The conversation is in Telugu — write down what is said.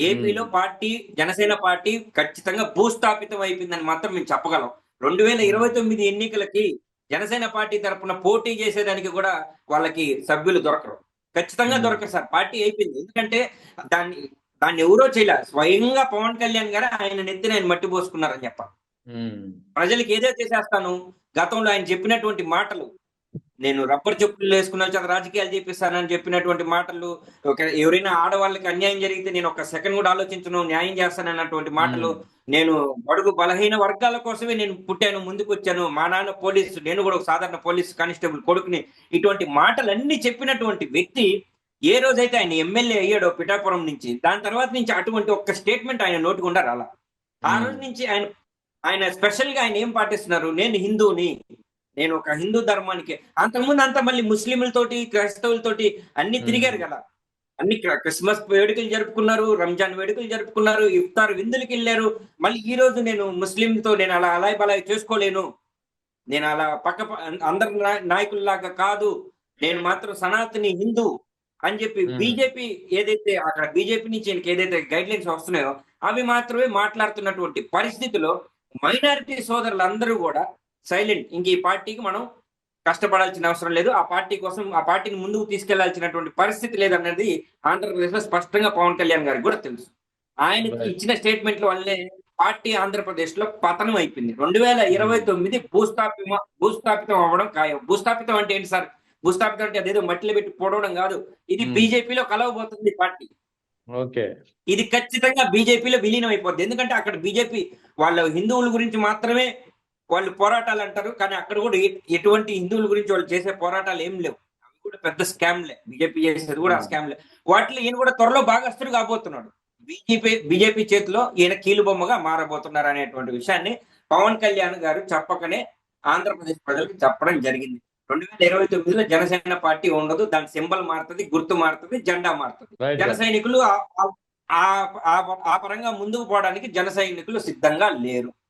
ఏపీలో హ్మ్. పార్టీ జనసేన పార్టీ ఖచ్చితంగా భూస్థాపితం అయిపోయిందని మాత్రం మేము చెప్పగలం. హ్మ్. 2029 ఎన్నికలకి జనసేన పార్టీ తరపున పోటీ చేసేదానికి కూడా వాళ్ళకి సభ్యులు దొరకరు. ఖచ్చితంగా హ్మ్. దొరకరు సార్. పార్టీ అయిపోయింది. ఎందుకంటే దాన్ని దాన్ని ఎవరో చేయలే. స్వయంగా పవన్ కళ్యాణ్ గారు ఆయన నెత్తిన ఆయన మట్టి పోసుకున్నారని చెప్పాలి. హ్మ్. ప్రజలకి ఏదైతే చేసేస్తాను, గతంలో ఆయన చెప్పినటువంటి మాటలు, నేను రబ్బర్ చెప్పులేసుకున్న చేత రాజకీయాలు చేపిస్తానని చెప్పినటువంటి మాటలు, ఎవరైనా ఆడవాళ్ళకి అన్యాయం జరిగితే నేను ఒక్క సెకండ్ కూడా ఆలోచించను, న్యాయం చేస్తానన్నటువంటి మాటలు, హ్మ్. నేను బడుగు బలహీన వర్గాల కోసమే నేను పుట్టాను, ముందుకొచ్చాను, మా నాన్న పోలీసు, నేను కూడా ఒక సాధారణ పోలీస్ కానిస్టేబుల్ కొడుకుని, ఇటువంటి మాటలన్నీ చెప్పినటువంటి వ్యక్తి, ఏ రోజైతే ఆయన ఎమ్మెల్యే అయ్యాడో పిఠాపురం నుంచి, దాని తర్వాత నుంచి అటువంటి ఒక్క స్టేట్మెంట్ ఆయన నోటి గుండా రాలా. ఆ హ్మ్. రోజు నుంచి ఆయన ఆయన స్పెషల్‌గా ఆయన ఏం పాటిస్తున్నారు? నేను హిందువుని. నేను ఒక హిందూ ధర్మానికి అంతకుముందు అంతా మళ్ళీ ముస్లింలతోటి, క్రైస్తవులతోటి అన్ని తిరిగారు హ్మ్. గదా! అన్ని క్రిస్మస్ వేడుకలు జరుపుకున్నారు. రంజాన్ వేడుకలు జరుపుకున్నారు. ఇఫ్తార్ విందులకెళ్లారు. మళ్ళీ ఈ రోజు నేను ముస్లింతో నేను అలా అలాయ్ బలాయ్ చేసుకోలేను. నేను అలా పక్క ప అందరి నాయకుల్లాగా కాదు. నేను మాత్రం సనాతని హిందూ అని చెప్పి హ్మ్. బీజేపీ ఏదైతే అక్కడ బీజేపీ నుంచి ఈయనకి ఏదైతే గైడ్‌లైన్స్ వస్తున్నాయో, అవి మాత్రమే మాట్లాడుతున్నటువంటి పరిస్థితిలో మైనారిటీ సోదరులందరూ గూడా సైలెంట్. ఇంక ఈ పార్టీకి మనం కష్టపడాల్సిన అవసరం లేదు. ఆ పార్టీ కోసం ఆ పార్టీని ముందుకు తీసుకెళ్లాల్సినటువంటి పరిస్థితి లేదన్నది ఆంధ్రప్రదేశ్‌లో స్పష్టంగా పవన్ కళ్యాణ్ గారికి గూడా తెలుసు. ఆయన రైట్. ఇచ్చిన స్టేట్‌మెంట్‌ల వల్లే పార్టీ ఆంధ్రప్రదేశ్‌లో పతనం అయిపోయింది. హ్మ్. 2029 భూస్థాపితం అవ్వడం ఖాయం. భూస్థాపితం అంటే ఏంటి సార్? భూస్థాపితం అంటే అదేదో మట్టిలో పెట్టి పొడవడం గాదు. ఇది హ్మ్. బీజేపీలో కలవబోతుంది పార్టీ. ఓకే. ఇది ఖచ్చితంగా బీజేపీలో విలీనం అయిపోద్ది. ఎందుకంటే అక్కడ బీజేపీ వాళ్ళ హిందువుల గురించి మాత్రమే వాళ్ళు పోరాటాలంటారు. కానీ అక్కడ గూడా ఎటువంటి హిందువుల గురించి వాళ్ళు చేసే పోరాటాలు ఏమి లేవు. అవి కూడా పెద్ద స్కామ్‌లే. బీజేపీ చేసేది కూడా హ్మ్. స్కామ్‌లే. వాటిలో ఈయన కూడా త్వరలో భాగస్థుడు కాబోతున్నాడు. బీజేపీ చేతిలో ఈయన కీలుబొమ్మగా మారబోతున్నారనేటువంటి విషయాన్ని పవన్ కళ్యాణ్ గారు చెప్పకనే ఆంధ్రప్రదేశ్ ప్రజలకు చెప్పడం జరిగింది. 2029లో జనసేన పార్టీ ఉండదు. దాని సింబల్ మారుతది, గుర్తు మారుతది, జెండా మారుతది. రైట్ జన సార్. సైనికులు ఆ పరంగా ముందుకు పోవడానికి జన సైనికులు సిద్ధంగా లేరు.